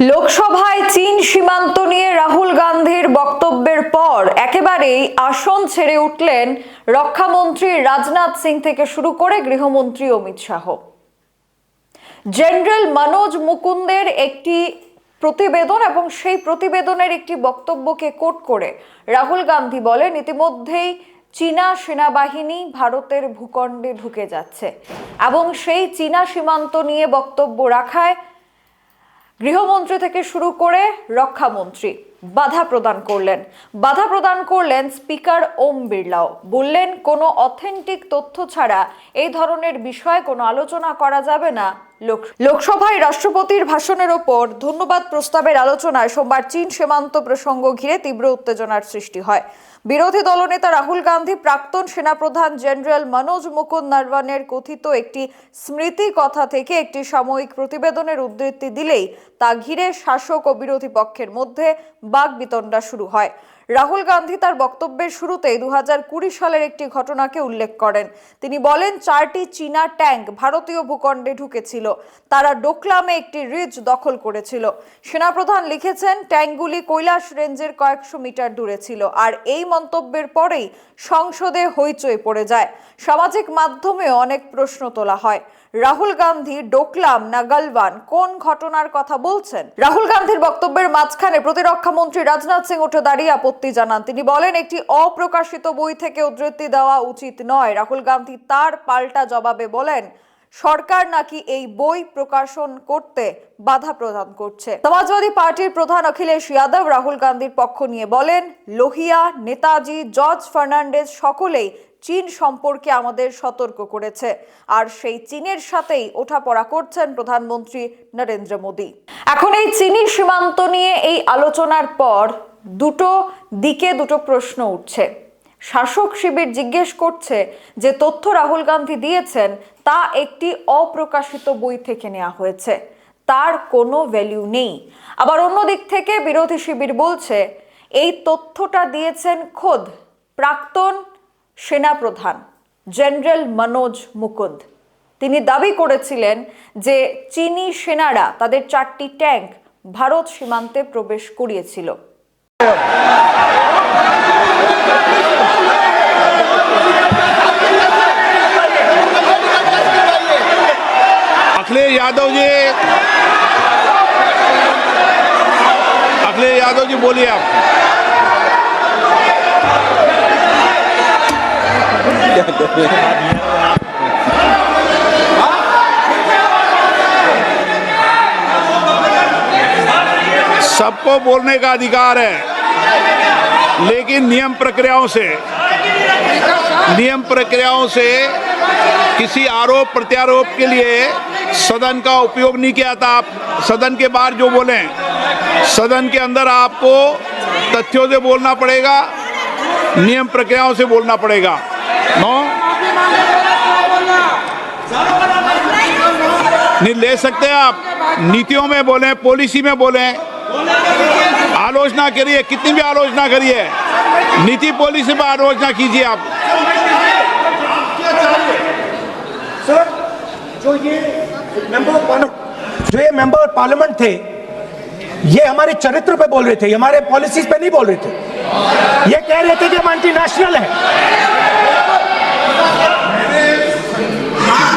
লোকসভায় চীন সীমান্ত নিয়ে রাহুল গান্ধীর বক্তব্যের পর একেবারেই আসন ছেড়ে উঠলেন রক্ষামন্ত্রী রাজনাথ সিং থেকে শুরু করে গৃহমন্ত্রী অমিত শাহ। জেনারেল মনোজ মুকুন্দের একটি প্রতিবেদন এবং সেই প্রতিবেদনের একটি বক্তব্যকে কোট করে রাহুল গান্ধী বলেন, ইতিমধ্যেই চীনা সেনাবাহিনী ভারতের ভূখণ্ডে ঢুকে যাচ্ছে এবং সেই চীনা সীমান্ত নিয়ে বক্তব্য রাখায় গৃহমন্ত্রী থেকে শুরু করে রক্ষামন্ত্রী বাধা প্রদান করলেন স্পিকার ওম বিড়লাও। বললেন, কোনো অথেন্টিক তথ্য ছাড়া এই ধরনের বিষয়ে কোনো আলোচনা করা যাবে না। লোকসভায় রাষ্ট্রপতির ভাষণের ওপর ধন্যবাদ প্রস্তাবের আলোচনায় সোমবার চীন সীমান্ত প্রসঙ্গ ঘিরে তীব্র উত্তেজনার সৃষ্টি হয়। বিরোধী দলনেতা রাহুল গান্ধী প্রাক্তন সেনাপ্রধান জেনারেল মনোজ মুকুন্দ নরওয়ানের কথিত একটি স্মৃতি কথা থেকে একটি সাময়িক প্রতিবেদনের উদ্ধৃতি দিলেই তা ঘিরে শাসক ও বিরোধী পক্ষের মধ্যে বাকবিতণ্ডা শুরু হয়। রাহুল গান্ধী তার বক্তব্যের শুরুতেই 2020 সালের একটি ঘটনাকে উল্লেখ করেন। তিনি বলেন, 4টি চীনা ট্যাঙ্ক ভারতীয় ভূখণ্ডে ঢুকেছিল। তারা ডোকলামে একটি রিজ দখল করেছিল। সেনাপ্রধান লিখেছেন, ট্যাঙ্কগুলি কৈলাস রেঞ্জের কয়েকশো মিটার দূরে ছিল। আর এই মন্তব্যের পরেই সংসদে হইচই পড়ে যায়। সামাজিক মাধ্যমেও অনেক প্রশ্ন তোলা হয়, রাহুল গান্ধী ডোকলাম না গালওয়ান, কোন ঘটনার কথা বলছেন? রাহুল গান্ধীর বক্তব্যের মাঝখানে প্রতিরক্ষা মন্ত্রী রাজনাথ সিং উঠে দাঁড়িয়ে আপত্তি জানান। তিনি বলেন, একটি অপ্রকাশিত বই থেকে উদ্ধৃতি দেওয়া উচিত নয়। রাহুল গান্ধী তার পাল্টা জবাবে বলেন, সরকার নাকি এই বই প্রকাশন করতে বাধা প্রদান করছে। সমাজবাদী পার্টির প্রধান অখিলেশ যাদব রাহুল গান্ধীর পক্ষ নিয়ে বলেন, লোহিয়া, নেতাজি, জর্জ ফার্নান্ডেজ সকলেই চীন সম্পর্কে আমাদের সতর্ক করেছে, আর সেই চীনের সাথেই ওঠাপড়া করছেন প্রধানমন্ত্রী নরেন্দ্র মোদী। এখন এই চীনী সীমান্ত নিয়ে এই আলোচনার পর দুটো দিকে দুটো প্রশ্ন উঠছে। শাসক শিবির জিজ্ঞেস করছে যে তথ্য রাহুল গান্ধী দিয়েছেন তা একটি অপ্রকাশিত বই থেকে নেওয়া হয়েছে, তার কোনো ভ্যালু নেই। আবার অন্য দিক থেকে বিরোধী শিবির বলছে এই তথ্যটা দিয়েছেন খোদ প্রাক্তন সেনাপ্রধান জেনারেল মনোজ মুকুন্দ। তিনি দাবি করেছিলেন যে চীনী সেনারা তাদের 4টি ট্যাঙ্ক ভারত সীমান্তে প্রবেশ করিয়েছিল। अखिलेश यादव जी बोलिए आप। सबको बोलने का अधिकार है, लेकिन नियम प्रक्रियाओं से किसी आरोप प्रत्यारोप के लिए सदन का उपयोग नहीं किया था। आप सदन के बाहर जो बोलें, सदन के अंदर आपको तथ्यों से बोलना पड़ेगा, नियम प्रक्रियाओं से बोलना पड़ेगा। नो नहीं ले सकते आप। नीतियों में बोलें, पॉलिसी में बोलें, आलोचना करिए, कितनी भी आलोचना करिए, नीति पॉलिसी पर आलोचना कीजिए आप। सर, जो ये मेंबर पार्लियामेंट थे, ये हमारे चरित्र पे बोल रहे थे, हमारे पॉलिसीज पे नहीं बोल रहे थे। ये कह रहे थे कि हम एंटी नेशनल है।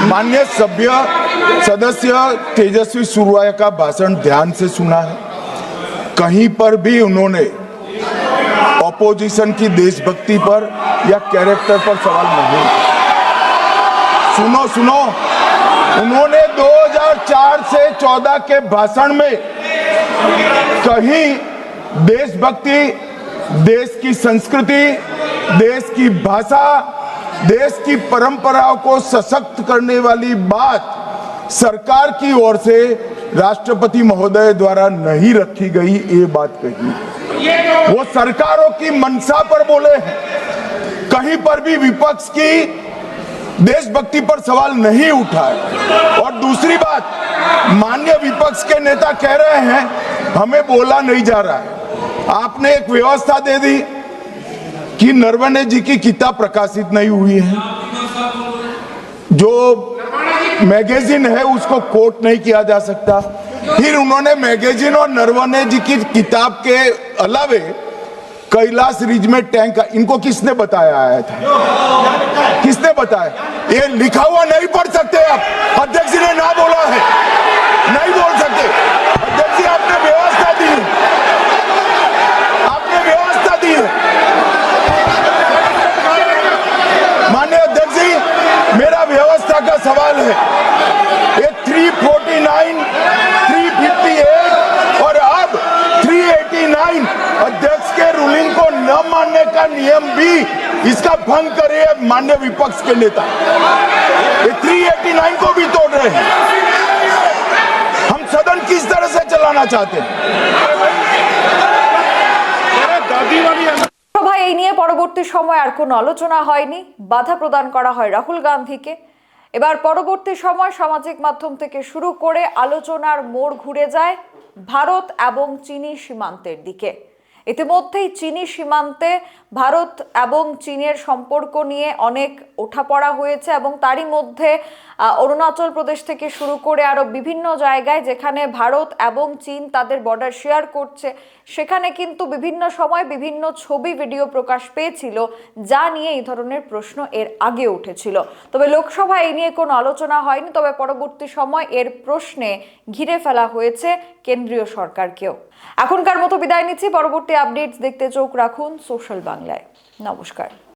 माननीय सदस्य तेजस्वी सूर्या का भाषण ध्यान से सुना है। कहीं पर भी उन्होंने ऑपोजिशन की देशभक्ति पर या कैरेक्टर पर सवाल नहीं। सुनो, उन्होंने 2004 से 14 के भाषण में कहीं देशभक्ति, देश की संस्कृति, देश की भाषा, देश की परंपराओं को सशक्त करने वाली बात सरकार की ओर से राष्ट्रपति महोदय द्वारा नहीं रखी गई, ये बात कही। वो सरकारों की मंशा पर बोले हैं। कहीं पर भी विपक्ष की देशभक्ति पर सवाल नहीं उठा है। और दूसरी बात, माननीय विपक्ष के नेता कह रहे हैं हमें बोला नहीं जा रहा है। आपने एक व्यवस्था दे दी कि नरवणे जी की किताब प्रकाशित नहीं हुई है, जो मैगजीन है उसको कोट नहीं किया जा सकता। फिर उन्होंने मैगजीन और नरवणे जी की किताब के अलावे कैलाश रिज में टैंक, इनको किसने बताया आया था? किसने बताया? ये लिखा हुआ नहीं पढ़ सकते आप। अध्यक्ष जी ने ना बोला है, नहीं बोल सकते। अध्यक्ष जी आपने व्यवस्था दी है, आपने व्यवस्था दी है। माननीय अध्यक्ष जी, मेरा व्यवस्था का सवाल है। ये 349, 358 और अब 389 अध्यक्ष के रूलिंग को न मानने का नियम भी इसका भंग करे माननीय विपक्ष के नेता। ये 389 को भी तोड़ रहे हैं। हम सदन किस तरह से चलाना चाहते हैं? সভায় এই নিয়ে পরবর্তী সময় আর কোনো আলোচনা হয়নি, বাধা প্রদান করা হয় রাহুল গান্ধীকে। এবার পরবর্তী সময় সামাজিক মাধ্যম থেকে শুরু করে আলোচনার মোড় ঘুরে যায় ভারত এবং চীনি সীমান্তের দিকে। ইতিমধ্যেই চীনি সীমান্তে ভারত এবং চীনের সম্পর্ক নিয়ে অনেক ওঠাপড়া হয়েছে এবং তারই মধ্যে অরুণাচল প্রদেশ থেকে শুরু করে আরো বিভিন্ন জায়গায় যেখানে ভারত এবং চীন তাদের বর্ডার শেয়ার করছে, সেখানে কিন্তু বিভিন্ন সময় বিভিন্ন ছবি ভিডিও প্রকাশ পেয়েছিল যা নিয়ে এই ধরনের প্রশ্ন এর আগে উঠেছিল। তবে লোকসভায় এই নিয়ে কোনো আলোচনা হয়নি, তবে পরবর্তী সময় এর প্রশ্নে ঘিরে ফেলা হয়েছে কেন্দ্রীয় সরকারকেও। এখনকার মতো বিদায় নিচ্ছি, পরবর্তী আপডেটস দেখতে চোখ রাখুন সোশ্যাল বাংলায়। নমস্কার।